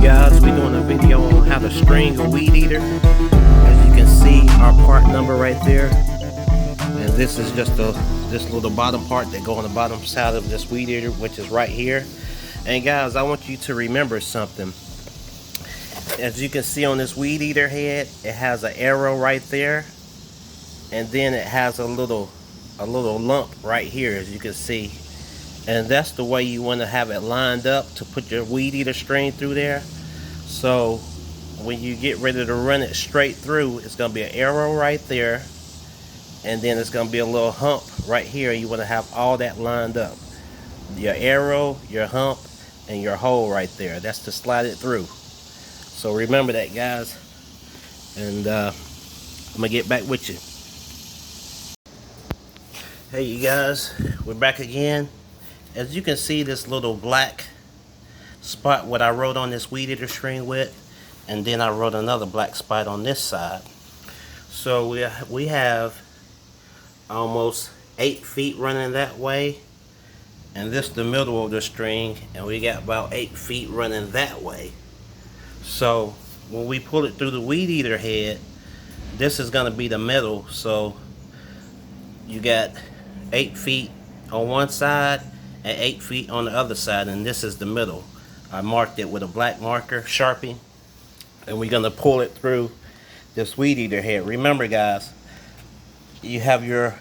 guys, we're doing a video on how to string a weed eater. As you can see, our part number right there, and this is just this little bottom part that go on the bottom side of this weed eater, which is right here. And guys, I want you to remember something. As you can see on this weed eater head, it has an arrow right there, and then it has a little lump right here, as you can see. And that's the way you want to have it lined up to put your weed eater string through there. So when you get ready to run it straight through, it's going to be an arrow right there, and then it's going to be a little hump right here. You want to have all that lined up. Your arrow, your hump, and your hole right there. That's to slide it through. So remember that, guys. And I'm going to get back with you. Hey you guys, we're back again. As you can see, this little black spot what I wrote on this weed eater string with, and then I wrote another black spot on this side. So we have almost 8 feet running that way, and this the middle of the string, and we got about 8 feet running that way. So when we pull it through the weed eater head, this is going to be the middle. So you got 8 feet on one side and 8 feet on the other side, and this is the middle. I marked it with a black marker, Sharpie, and we're gonna pull it through this weed eater head. Remember guys, you have your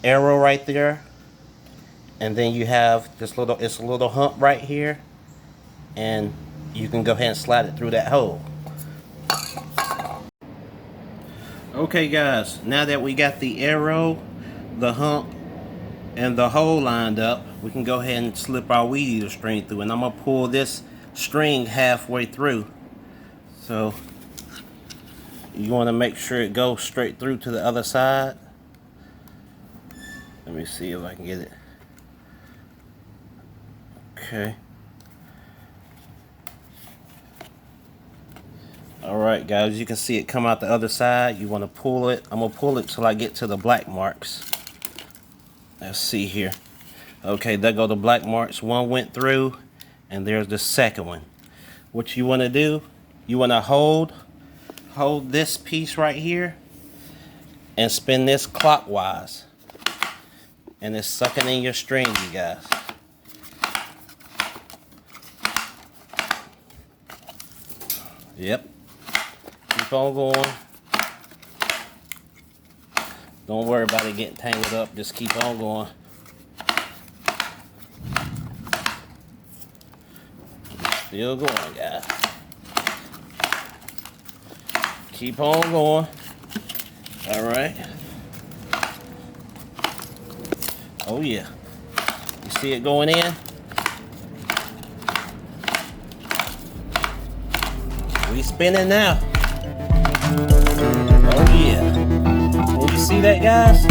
arrow right there, and then you have this little, it's a little hump right here, and you can go ahead and slide it through that hole. Okay guys, now that we got the arrow, the hump, and the hole lined up, we can go ahead and slip our weed eater string through. And I'm gonna pull this string halfway through. So you want to make sure it goes straight through to the other side. Let me see if I can get it. Okay. Alright guys, you can see it come out the other side. You want to pull it. I'm gonna pull it till I get to the black marks. Let's see here. Okay, there go the black marks. One went through, and there's the second one. What you want to do, you want to hold this piece right here and spin this clockwise, and it's sucking in your string, you guys. Yep. Keep on going. Don't worry about it getting tangled up. Just keep on going. Still going, guys. Keep on going. All right. Oh yeah. You see it going in? We spinning now. Oh yeah. You see that, guys?